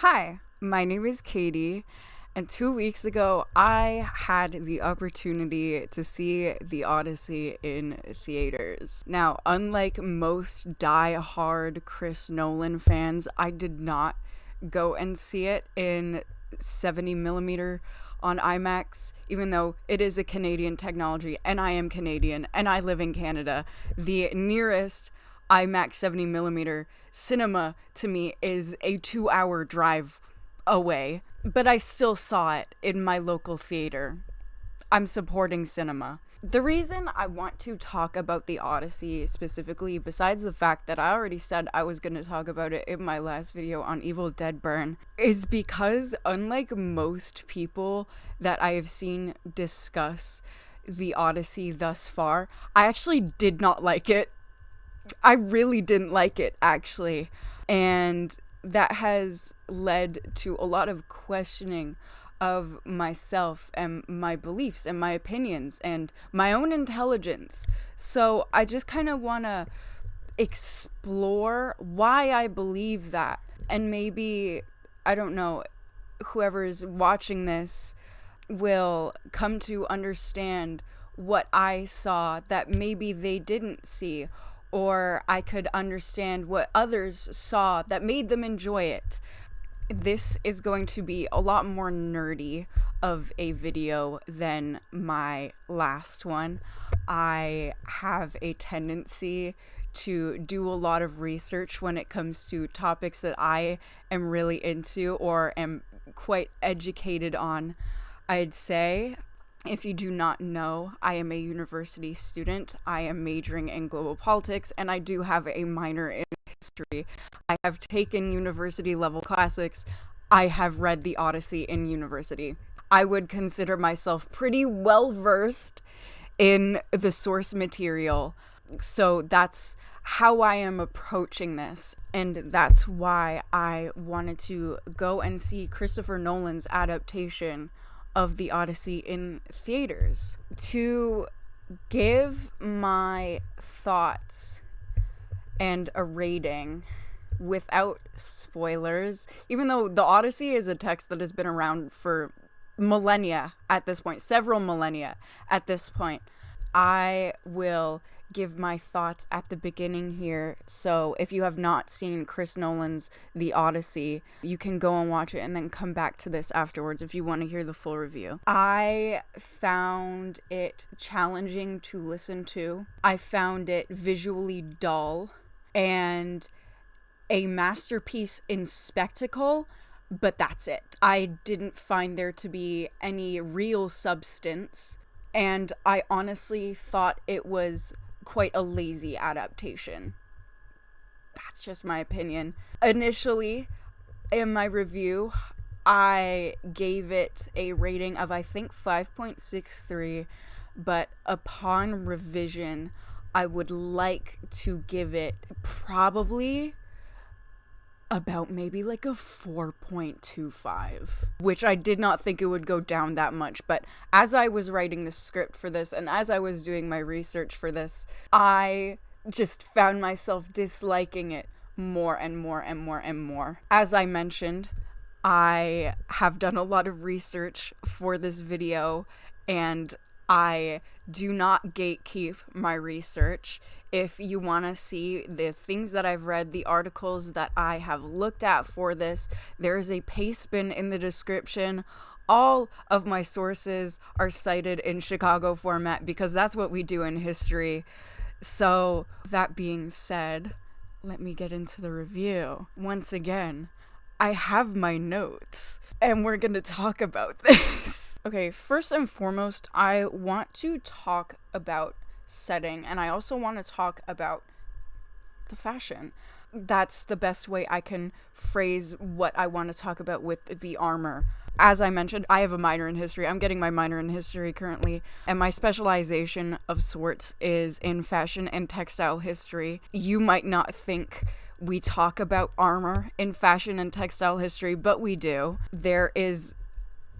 Hi, my name is Katie, and 2 weeks ago I had the opportunity to see the Odyssey in theaters. Now, unlike most die-hard Chris Nolan fans, I did not go and see it in 70 millimeter on IMAX, even though it is a Canadian technology, and I am Canadian, and I live in Canada. The nearest IMAX 70 millimeter cinema to me is a 2 hour drive away, but I still saw it in my local theater. I'm supporting cinema. The reason I want to talk about the Odyssey specifically, besides the fact that I already said I was going to talk about it in my last video on Evil Dead Burn, is because unlike most people that I have seen discuss the Odyssey thus far, I actually did not like it. I really didn't like it, actually. And that has led to a lot of questioning of myself and my beliefs and my opinions and my own intelligence. So I just kind of want to explore why I believe that. And maybe, I don't know, whoever is watching this will come to understand what I saw that maybe they didn't see, or I could understand what others saw that made them enjoy it. This is going to be a lot more nerdy of a video than my last one. I have a tendency to do a lot of research when it comes to topics that I am really into or am quite educated on, I'd say. If you do not know, I am a university student. I am majoring in global politics, and I do have a minor in history. I have taken university level classics. I have read the Odyssey in university. I would consider myself pretty well versed in the source material. So that's how I am approaching this, and that's why I wanted to go and see Christopher Nolan's adaptation of the Odyssey in theaters. To give my thoughts and a rating without spoilers, even though the Odyssey is a text that has been around for millennia at this point, several millennia at this point, I will give my thoughts at the beginning here. So if you have not seen Chris Nolan's The Odyssey, you can go and watch it and then come back to this afterwards if you want to hear the full review. I found it challenging to listen to. I found it visually dull and a masterpiece in spectacle, but that's it. I didn't find there to be any real substance, and I honestly thought it was quite a lazy adaptation. That's just my opinion. Initially, in my review, I gave it a rating of, I think, 5.63, but upon revision, I would like to give it probably about maybe like a 4.25, which I did not think it would go down that much. But as I was writing the script for this and as I was doing my research for this, I just found myself disliking it more and more and more and more. As I mentioned, I have done a lot of research for this video, and I do not gatekeep my research. If you want to see the things that I've read, the articles that I have looked at for this, there is a paste bin in the description. All of my sources are cited in Chicago format because that's what we do in history. So that being said, let me get into the review. Once again, I have my notes and we're going to talk about this. Okay, first and foremost, I want to talk about setting, and I also want to talk about the fashion. That's the best way I can phrase what I want to talk about with the armor. As I mentioned, I have a minor in history. I'm getting my minor in history currently, and my specialization of sorts is in fashion and textile history. You might not think we talk about armor in fashion and textile history, but we do. There is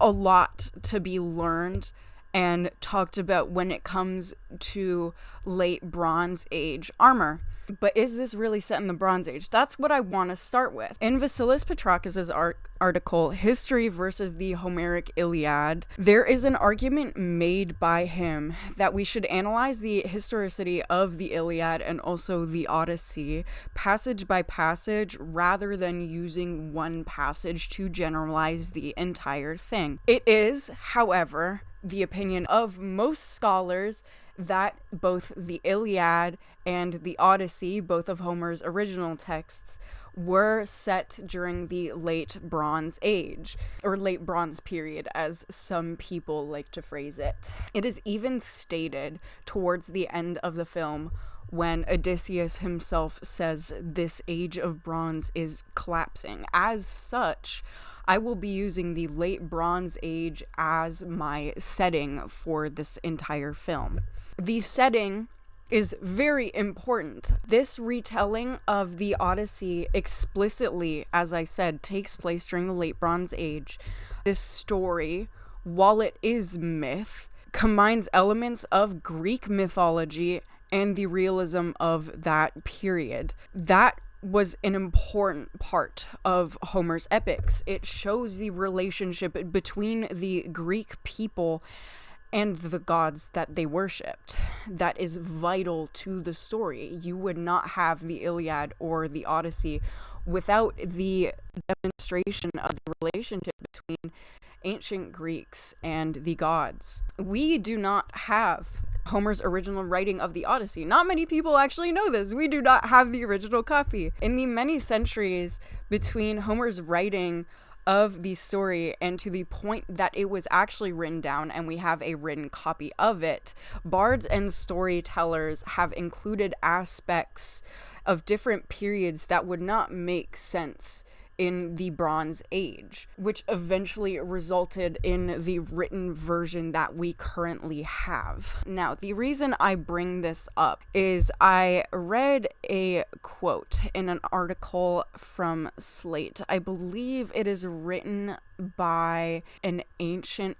a lot to be learned and talked about when it comes to late Bronze Age armor. But is this really set in the Bronze Age? That's what I want to start with. In Vasilis Petrakis' article, History versus the Homeric Iliad, there is an argument made by him that we should analyze the historicity of the Iliad and also the Odyssey passage by passage rather than using one passage to generalize the entire thing. It is, however, the opinion of most scholars that both the Iliad and the Odyssey, both of Homer's original texts, were set during the late Bronze Age, or late Bronze period, as some people like to phrase it. It is even stated towards the end of the film when Odysseus himself says this age of bronze is collapsing. As such, I will be using the late Bronze Age as my setting for this entire film. The setting is very important. This retelling of the Odyssey explicitly, as I said, takes place during the late Bronze Age. This story, while it is myth, combines elements of Greek mythology and the realism of that period. That was an important part of Homer's epics. It shows the relationship between the Greek people and the gods that they worshipped. That is vital to the story. You would not have the Iliad or the Odyssey without the demonstration of the relationship between ancient Greeks and the gods. We do not have Homer's original writing of the Odyssey. Not many people actually know this. We do not have the original copy. In the many centuries between Homer's writing of the story and to the point that it was actually written down and we have a written copy of it, bards and storytellers have included aspects of different periods that would not make sense in the Bronze Age, which eventually resulted in the written version that we currently have. Now, the reason I bring this up is I read a quote in an article from Slate. I believe it is written by an ancient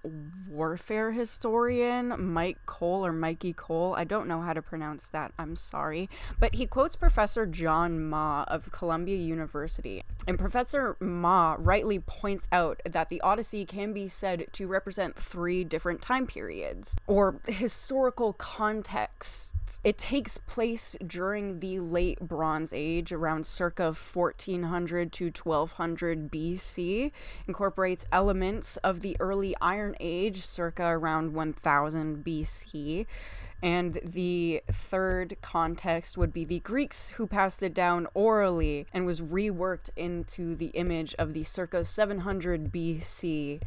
warfare historian, Mike Cole or Mikey Cole. I don't know how to pronounce that. I'm sorry. But he quotes Professor John Ma of Columbia University. And Professor Ma rightly points out that the Odyssey can be said to represent 3 different time periods or historical contexts. It takes place during the late Bronze Age, around circa 1400 to 1200 BC, incorporates elements of the early Iron Age, circa around 1000 BC, and the third context would be the Greeks, who passed it down orally and was reworked into the image of the circa 700 BC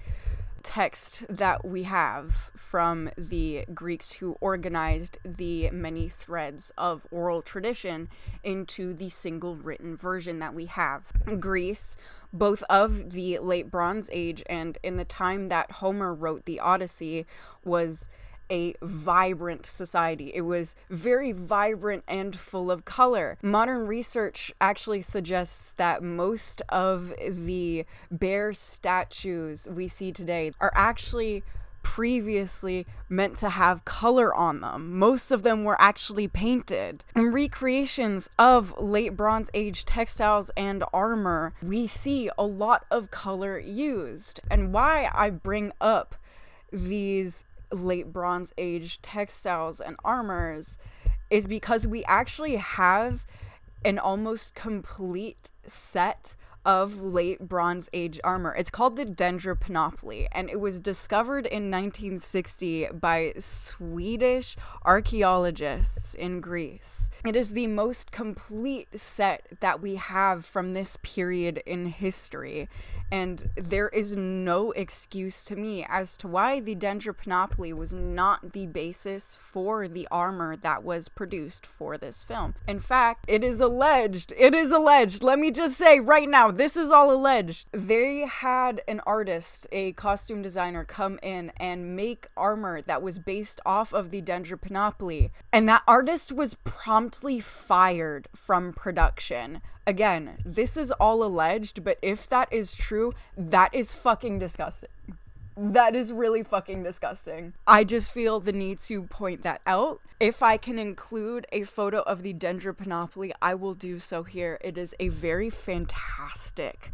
text that we have from the Greeks who organized the many threads of oral tradition into the single written version that we have. Greece, both of the late Bronze Age and in the time that Homer wrote the Odyssey, was a vibrant society. It was very vibrant and full of color. Modern research actually suggests that most of the bear statues we see today are actually previously meant to have color on them. Most of them were actually painted. In recreations of late Bronze Age textiles and armor, we see a lot of color used. And why I bring up these late Bronze Age textiles and armors is because we actually have an almost complete set of late Bronze Age armor. It's called the Dendropanoply, and it was discovered in 1960 by Swedish archaeologists in Greece. It is the most complete set that we have from this period in history, and there is no excuse to me as to why the Dendropanoply was not the basis for the armor that was produced for this film. In fact, it is alleged, let me just say right now, this is all alleged. They had an artist, a costume designer, come in and make armor that was based off of the Dendropanoply, and that artist was promptly fired from production. Again, this is all alleged, but if that is true, that is fucking disgusting. That is really fucking disgusting. I just feel the need to point that out. If I can include a photo of the Dendropanoply, I will do so here. It is a very fantastic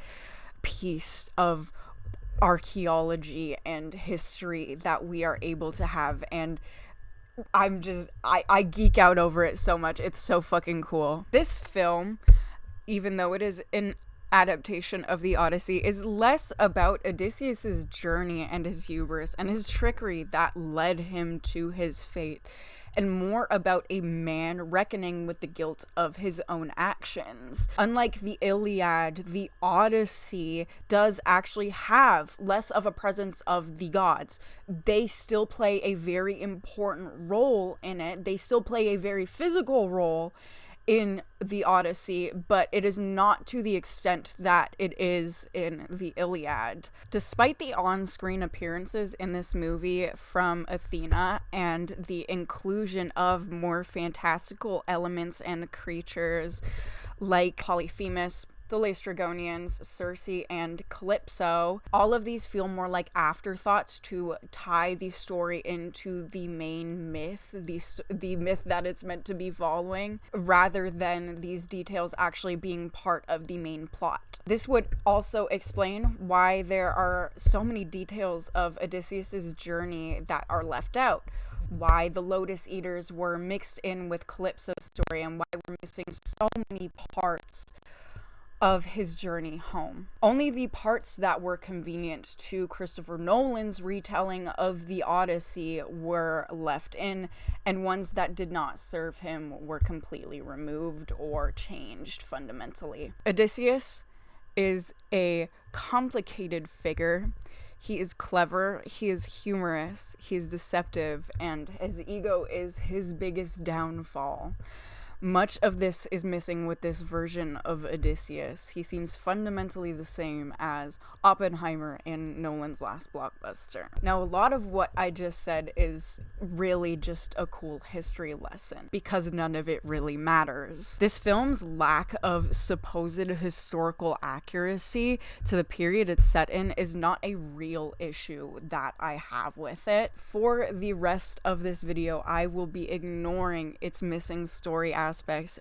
piece of archaeology and history that we are able to have, and I geek out over it so much. It's so fucking cool. This film, even though it is an adaptation of the Odyssey, is less about Odysseus's journey and his hubris and his trickery that led him to his fate, and more about a man reckoning with the guilt of his own actions. Unlike the Iliad, the Odyssey does actually have less of a presence of the gods. They still play a very important role in it. They still play a very physical role in the Odyssey, but it is not to the extent that it is in the Iliad. Despite the on-screen appearances in this movie from Athena and the inclusion of more fantastical elements and creatures like Polyphemus, the Laestrygonians, Circe, and Calypso, all of these feel more like afterthoughts to tie the story into the main myth, the myth that it's meant to be following, rather than these details actually being part of the main plot. This would also explain why there are so many details of Odysseus's journey that are left out, why the Lotus Eaters were mixed in with Calypso's story, and why we're missing so many parts of his journey home. Only the parts that were convenient to Christopher Nolan's retelling of the Odyssey were left in, and ones that did not serve him were completely removed or changed fundamentally. Odysseus is a complicated figure. He is clever, he is humorous, he is deceptive, and his ego is his biggest downfall. Much of this is missing with this version of Odysseus. He seems fundamentally the same as Oppenheimer in Nolan's last blockbuster. Now, a lot of what I just said is really just a cool history lesson, because none of it really matters. This film's lack of supposed historical accuracy to the period it's set in is not a real issue that I have with it. For the rest of this video, I will be ignoring its missing story aspects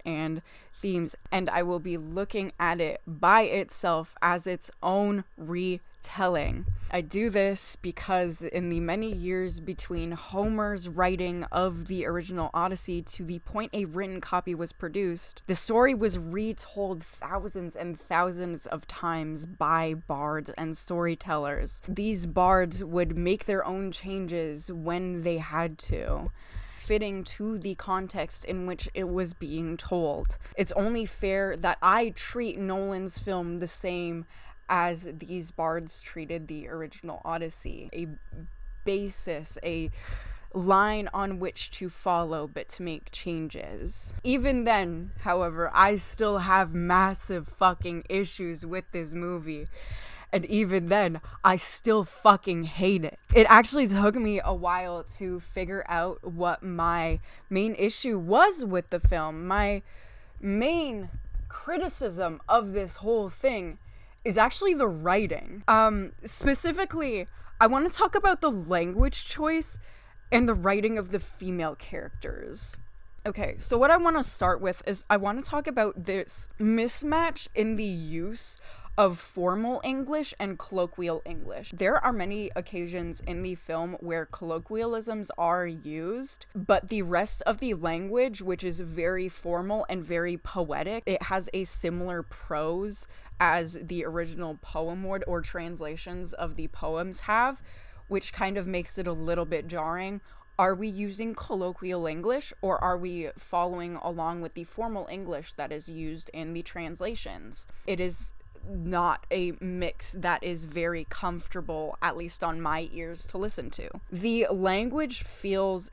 and themes, and I will be looking at it by itself as its own retelling. I do this because in the many years between Homer's writing of the original Odyssey to the point a written copy was produced, the story was retold thousands and thousands of times by bards and storytellers. These bards would make their own changes when they had to, fitting to the context in which it was being told. It's only fair that I treat Nolan's film the same as these bards treated the original Odyssey. A basis, a line on which to follow, but to make changes. Even then, however, I still have massive fucking issues with this movie. And even then, I still fucking hate it. It actually took me a while to figure out what my main issue was with the film. My main criticism of this whole thing is actually the writing. Specifically, I want to talk about the language choice and the writing of the female characters. Okay, so what I want to start with is I want to talk about this mismatch in the use of formal English and colloquial English. There are many occasions in the film where colloquialisms are used, but the rest of the language, which is very formal and very poetic, it has a similar prose as the original poem would, or translations of the poems have, which kind of makes it a little bit jarring. Are we using colloquial English, or are we following along with the formal English that is used in the translations? It is not a mix that is very comfortable, at least on my ears, to listen to. The language feels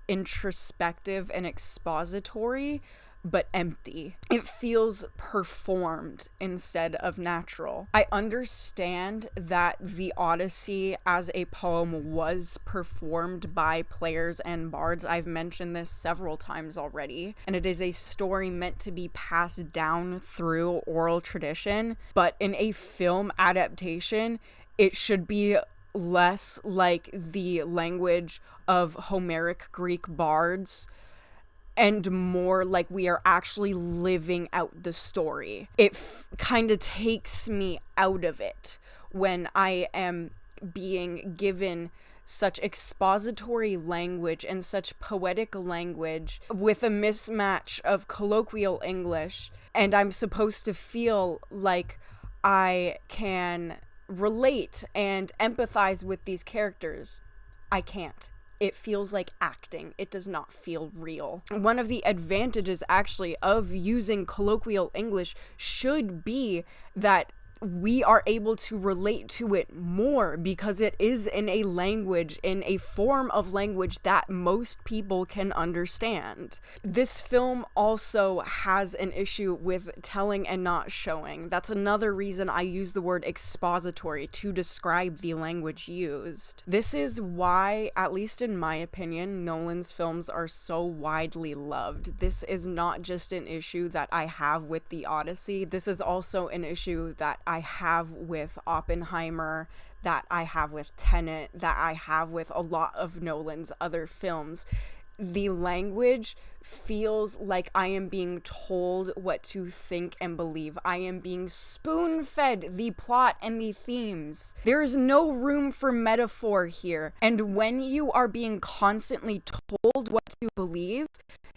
introspective and expository, but empty. It feels performed instead of natural. I understand that the Odyssey as a poem was performed by players and bards. I've mentioned this several times already, and it is a story meant to be passed down through oral tradition, but in a film adaptation, it should be less like the language of Homeric Greek bards and more like we are actually living out the story. It kind of takes me out of it when I am being given such expository language and such poetic language with a mismatch of colloquial English, and I'm supposed to feel like I can relate and empathize with these characters. I can't. It feels like acting. It does not feel real. One of the advantages, actually, of using colloquial English should be that we are able to relate to it more because it is in a language, in a form of language that most people can understand. This film also has an issue with telling and not showing. That's another reason I use the word expository to describe the language used. This is why, at least in my opinion, Nolan's films are so widely loved. This is not just an issue that I have with the Odyssey. This is also an issue that I have with Oppenheimer, that I have with Tenet, that I have with a lot of Nolan's other films. The language feels like I am being told what to think and believe. I am being spoon-fed the plot and the themes. There is no room for metaphor here. And when you are being constantly told what to believe,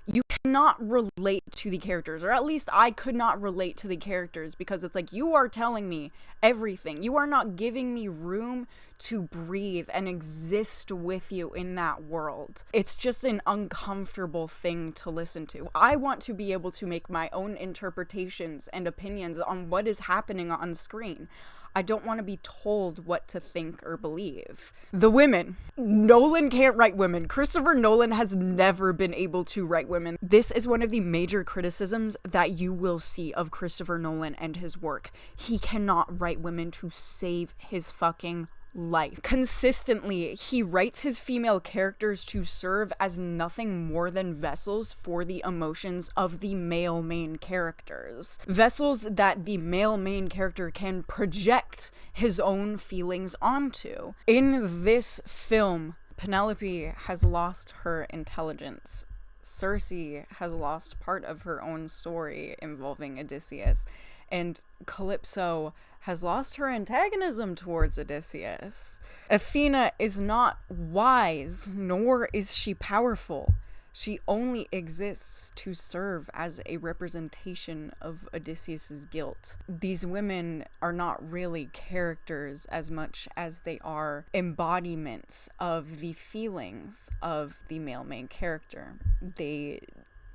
you cannot relate to the characters, or at least I could not relate to the characters, because it's like, you are telling me everything. You are not giving me room to breathe and exist with you in that world. It's just an uncomfortable thing to listen to. I want to be able to make my own interpretations and opinions on what is happening on screen. I don't want to be told what to think or believe. The women. Nolan can't write women. Christopher Nolan has never been able to write women. This is one of the major criticisms that you will see of Christopher Nolan and his work. He cannot write women to save his fucking life. Consistently, he writes his female characters to serve as nothing more than vessels for the emotions of the male main characters. Vessels that the male main character can project his own feelings onto. In this film, Penelope has lost her intelligence. Circe has lost part of her own story involving Odysseus. And Calypso has lost her antagonism towards Odysseus. Athena is not wise, nor is she powerful. She only exists to serve as a representation of Odysseus's guilt. These women are not really characters as much as they are embodiments of the feelings of the male main character. They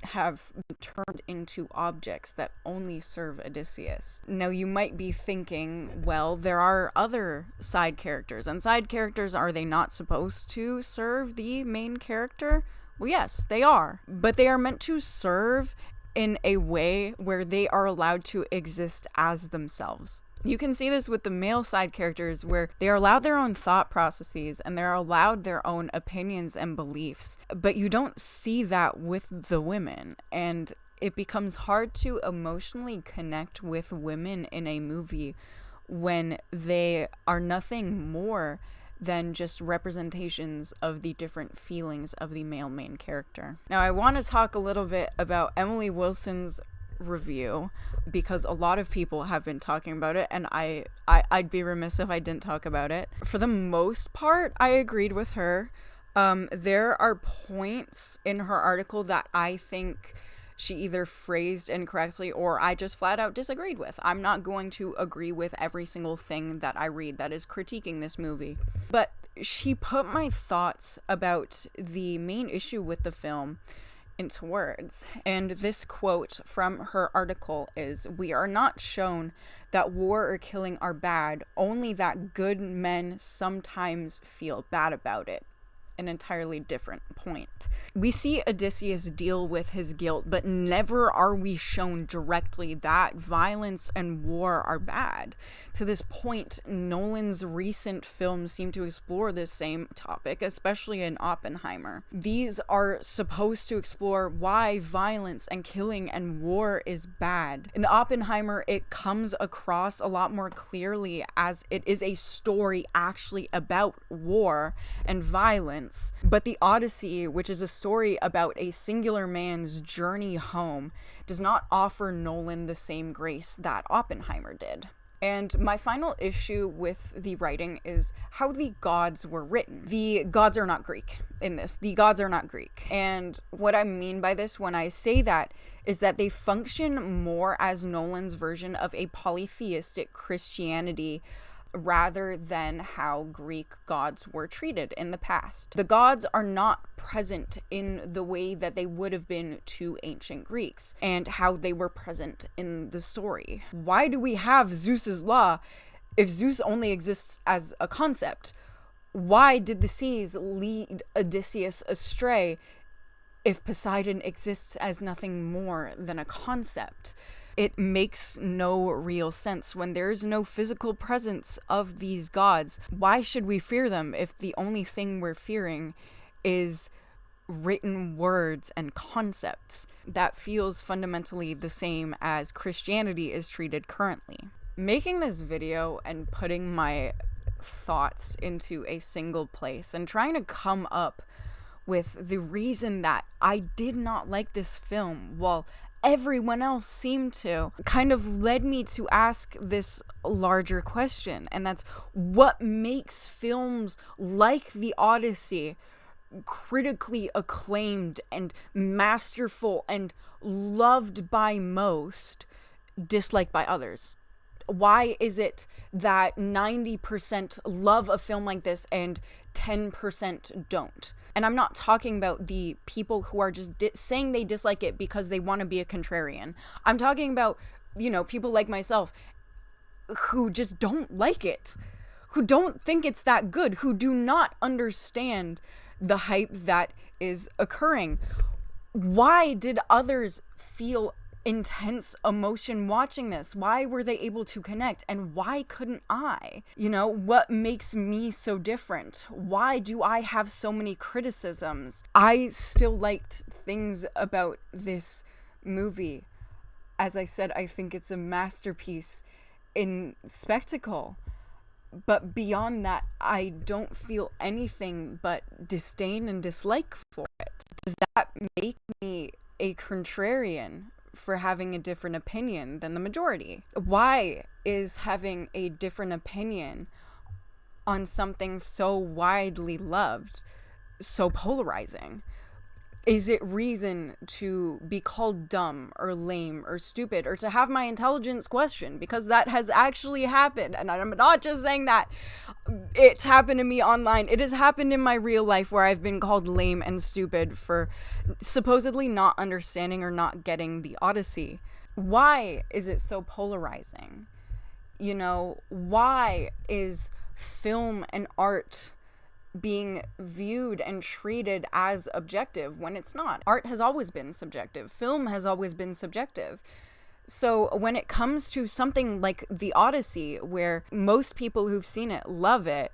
have been turned into objects that only serve Odysseus. Now, you might be thinking, well, there are other side characters, and side characters, are they not supposed to serve the main character? Well, yes, they are, but they are meant to serve in a way where they are allowed to exist as themselves. You can see this with the male side characters, where they are allowed their own thought processes and they're allowed their own opinions and beliefs, but you don't see that with the women, and it becomes hard to emotionally connect with women in a movie when they are nothing more than just representations of the different feelings of the male main character. Now, I want to talk a little bit about Emily Wilson's review, because a lot of people have been talking about it, and I'd be remiss if I didn't talk about it. For the most part, I agreed with her. There are points in her article that I think she either phrased incorrectly or I just flat out disagreed with. I'm not going to agree with every single thing that I read that is critiquing this movie. But she put my thoughts about the main issue with the film into words. And this quote from her article is, "We are not shown that war or killing are bad, only that good men sometimes feel bad about it." an entirely different point. We see Odysseus deal with his guilt, but never are we shown directly that violence and war are bad. To this point, Nolan's recent films seem to explore this same topic, especially in Oppenheimer. These are supposed to explore why violence and killing and war is bad. In Oppenheimer, it comes across a lot more clearly as it is a story actually about war and violence. But the Odyssey, which is a story about a singular man's journey home, does not offer Nolan the same grace that Oppenheimer did. And my final issue with the writing is how the gods were written. The gods are not Greek in this. The gods are not Greek. And what I mean by this when I say that is that they function more as Nolan's version of a polytheistic Christianity rather than how Greek gods were treated in the past. The gods are not present in the way that they would have been to ancient Greeks and how they were present in the story. Why do we have Zeus's law if Zeus only exists as a concept? Why did the seas lead Odysseus astray if Poseidon exists as nothing more than a concept? It makes no real sense when there is no physical presence of these gods. Why should we fear them if the only thing we're fearing is written words and concepts? That feels fundamentally the same as Christianity is treated currently. Making this video and putting my thoughts into a single place and trying to come up with the reason that I did not like this film, while everyone else seemed to, kind of led me to ask this larger question, and that's what makes films like The Odyssey critically acclaimed and masterful and loved by most, disliked by others? Why is it that 90% love a film like this and 10% don't? And I'm not talking about the people who are just saying they dislike it because they want to be a contrarian. I'm talking about, people like myself who just don't like it, who don't think it's that good, who do not understand the hype that is occurring. Why did others feel intense emotion watching this? Why were they able to connect, and why couldn't I? What makes me so different? Why do I have so many criticisms? I still liked things about this movie. As I said, I think it's a masterpiece in spectacle. But beyond that, I don't feel anything but disdain and dislike for it. Does that make me a contrarian for having a different opinion than the majority? Why is having a different opinion on something so widely loved so polarizing? Is it reason to be called dumb or lame or stupid or to have my intelligence questioned? Because that has actually happened. And I'm not just saying that it's happened to me online. It has happened in my real life where I've been called lame and stupid for supposedly not understanding or not getting the Odyssey. Why is it so polarizing? Why is film and art being viewed and treated as objective when it's not? Art has always been subjective. Film has always been subjective. So when it comes to something like The Odyssey, where most people who've seen it love it,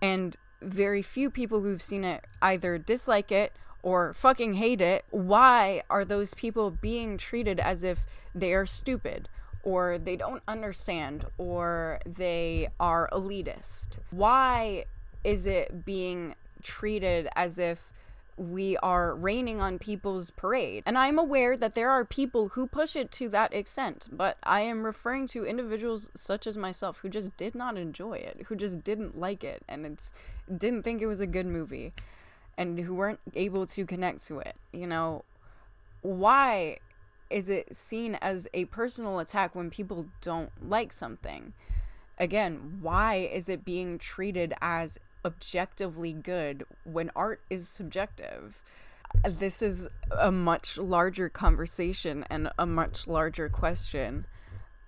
and very few people who've seen it either dislike it or fucking hate it, why are those people being treated as if they are stupid, or they don't understand, or they are elitist? Why is it being treated as if we are raining on people's parade? And I'm aware that there are people who push it to that extent, but I am referring to individuals such as myself who just did not enjoy it, who just didn't like it, and didn't think it was a good movie, and who weren't able to connect to it. Why is it seen as a personal attack when people don't like something? Again, why is it being treated as objectively good when art is subjective? This is a much larger conversation and a much larger question,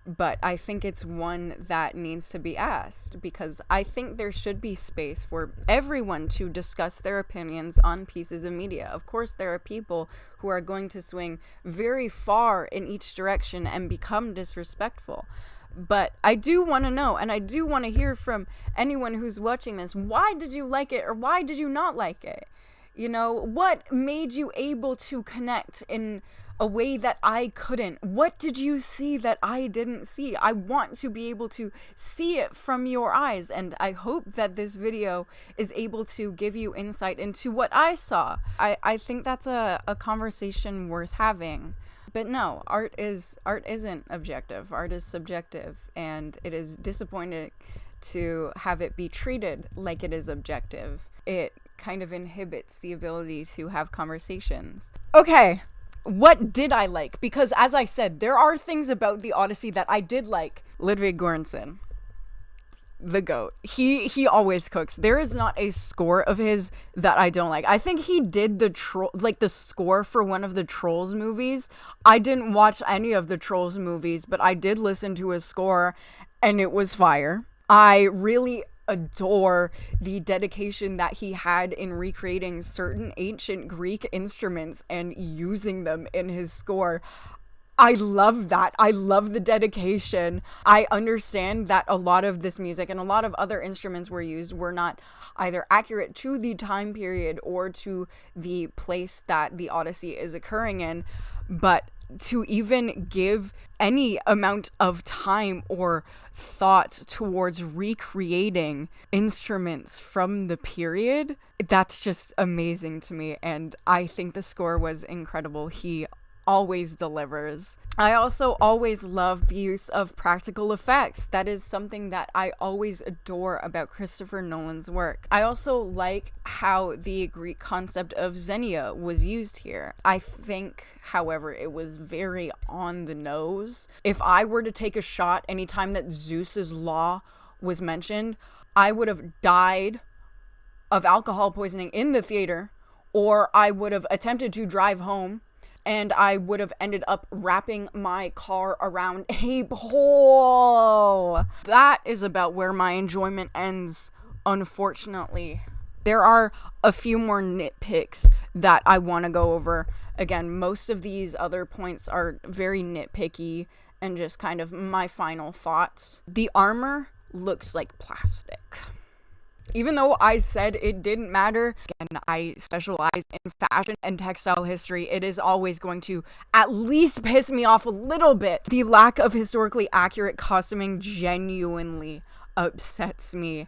but I think it's one that needs to be asked, because I think there should be space for everyone to discuss their opinions on pieces of media. Of course, there are people who are going to swing very far in each direction and become disrespectful. But I do want to know, and I do want to hear from anyone who's watching this, why did you like it or why did you not like it? You know, what made you able to connect in a way that I couldn't? What did you see that I didn't see? I want to be able to see it from your eyes, and I hope that this video is able to give you insight into what I saw. I think that's a conversation worth having. But no, art isn't objective. Art is subjective, and it is disappointing to have it be treated like it is objective. It kind of inhibits the ability to have conversations. Okay, what did I like? Because as I said, there are things about the Odyssey that I did like. Ludwig Göransson, the GOAT. He always cooks. There is not a score of his that I don't like. I think he did the score for one of the Trolls movies. I didn't watch any of the Trolls movies, but I did listen to his score, and it was fire. I really adore the dedication that he had in recreating certain ancient Greek instruments and using them in his score. I love that. I love the dedication. I understand that a lot of this music and a lot of other instruments were not either accurate to the time period or to the place that the Odyssey is occurring in, but to even give any amount of time or thought towards recreating instruments from the period, that's just amazing to me. And I think the score was incredible. He always delivers. I also always love the use of practical effects. That is something that I always adore about Christopher Nolan's work. I also like how the Greek concept of Xenia was used here. I think, however, it was very on the nose. If I were to take a shot anytime that Zeus's law was mentioned, I would have died of alcohol poisoning in the theater, or I would have attempted to drive home and I would have ended up wrapping my car around a pole. That is about where my enjoyment ends, unfortunately. There are a few more nitpicks that I want to go over. Again, most of these other points are very nitpicky and just kind of my final thoughts. The armor looks like plastic. Even though I said it didn't matter, again, I specialize in fashion and textile history, it is always going to at least piss me off a little bit. The lack of historically accurate costuming genuinely upsets me.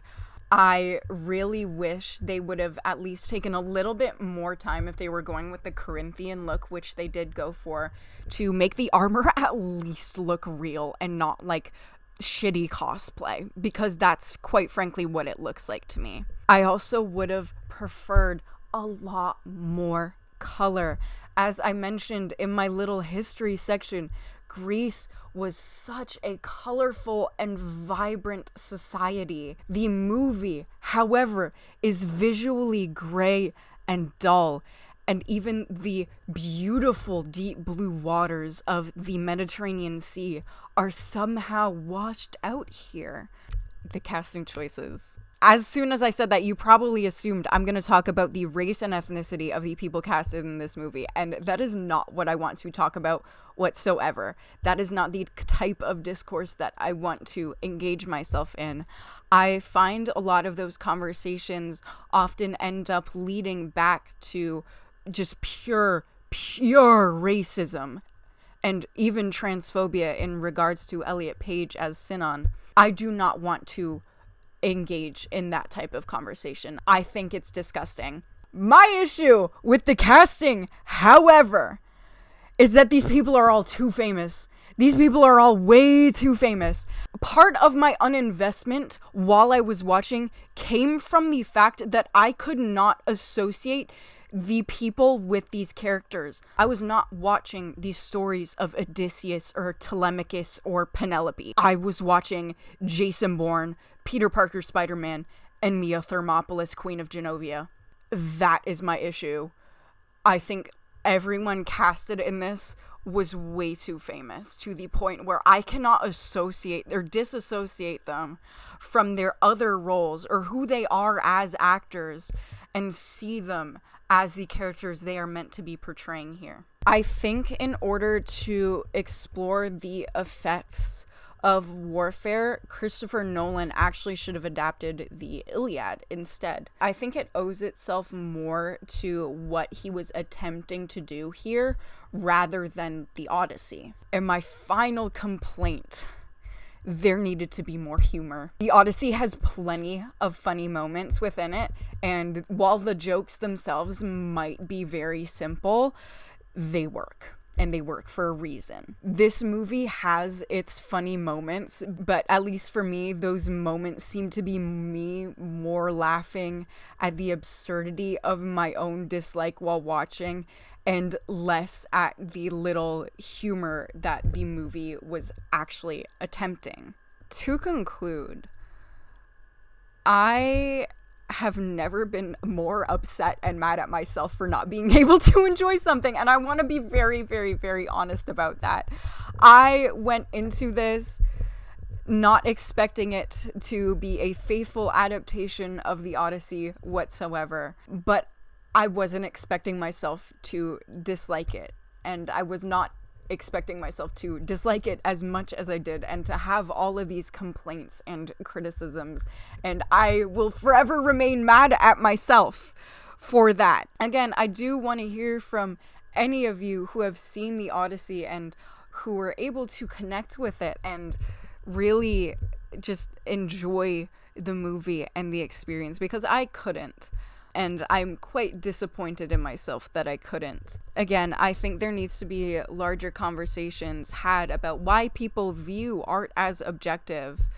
I really wish they would have at least taken a little bit more time, if they were going with the Corinthian look, which they did go for, to make the armor at least look real and not like shitty cosplay, because that's quite frankly what it looks like to me. I also would have preferred a lot more color. As I mentioned in my little history section, Greece was such a colorful and vibrant society. The movie, however, is visually gray and dull, and even the beautiful deep blue waters of the Mediterranean Sea are somehow washed out here. The casting choices. As soon as I said that, you probably assumed I'm going to talk about the race and ethnicity of the people casted in this movie, and that is not what I want to talk about whatsoever. That is not the type of discourse that I want to engage myself in. I find a lot of those conversations often end up leading back to just pure racism and even transphobia in regards to Elliot Page as Sinon. I do not want to engage in that type of conversation. I think it's disgusting. My issue with the casting, however, is that these people are all too famous. These people are all way too famous. Part of my uninvestment while I was watching came from the fact that I could not associate the people with these characters. I was not watching the stories of Odysseus or Telemachus or Penelope. I was watching Jason Bourne, Peter Parker Spider-Man, and Mia Thermopolis, Queen of Genovia. That is my issue. I think everyone casted in this was way too famous to the point where I cannot associate or disassociate them from their other roles or who they are as actors and see them as the characters they are meant to be portraying here. I think in order to explore the effects of warfare, Christopher Nolan actually should have adapted the Iliad instead. I think it owes itself more to what he was attempting to do here rather than the Odyssey. And my final complaint: there needed to be more humor. The Odyssey has plenty of funny moments within it, and while the jokes themselves might be very simple, they work. And they work for a reason. This movie has its funny moments, but at least for me, those moments seem to be me more laughing at the absurdity of my own dislike while watching, and less at the little humor that the movie was actually attempting. To conclude, I have never been more upset and mad at myself for not being able to enjoy something, and I want to be very, very, very honest about that. I went into this not expecting it to be a faithful adaptation of the Odyssey whatsoever, but I wasn't expecting myself to dislike it, and I was not expecting myself to dislike it as much as I did and to have all of these complaints and criticisms, and I will forever remain mad at myself for that. Again, I do want to hear from any of you who have seen the Odyssey and who were able to connect with it and really just enjoy the movie and the experience, because I couldn't. And I'm quite disappointed in myself that I couldn't. Again, I think there needs to be larger conversations had about why people view art as objective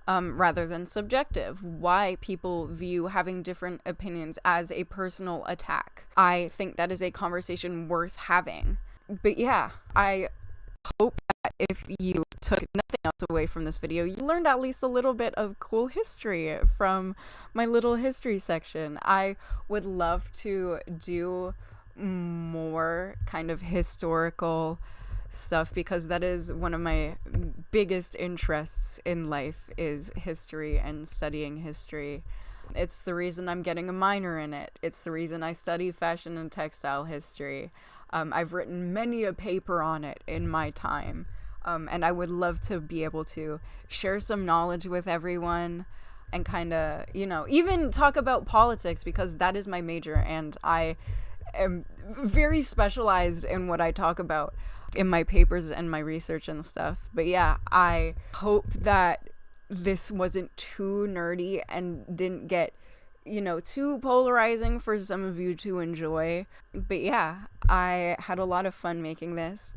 rather than subjective. Why people view having different opinions as a personal attack. I think that is a conversation worth having. But yeah, I hope that if you took nothing else away from this video, you learned at least a little bit of cool history from my little history section. I would love to do more kind of historical stuff, because that is one of my biggest interests in life, is history and studying history. It's the reason I'm getting a minor in it. It's the reason I study fashion and textile history. I've written many a paper on it in my time, and I would love to be able to share some knowledge with everyone and kind of, even talk about politics, because that is my major, and I am very specialized in what I talk about in my papers and my research and stuff. But yeah, I hope that this wasn't too nerdy and didn't get too polarizing for some of you to enjoy. But yeah, I had a lot of fun making this.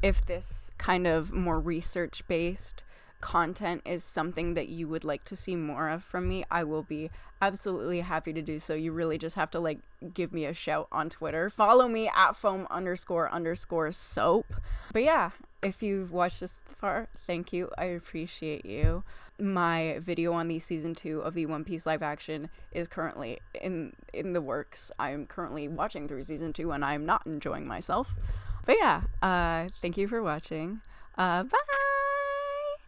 If this kind of more research-based content is something that you would like to see more of from me, I will be absolutely happy to do so. You really just have to give me a shout on Twitter. Follow me at foam__soap. But yeah, if you've watched this far, thank you. I appreciate you. My video on the season 2 of the One Piece live action is currently in the works. I'm currently watching through season 2 and I'm not enjoying myself. But yeah, thank you for watching. Bye!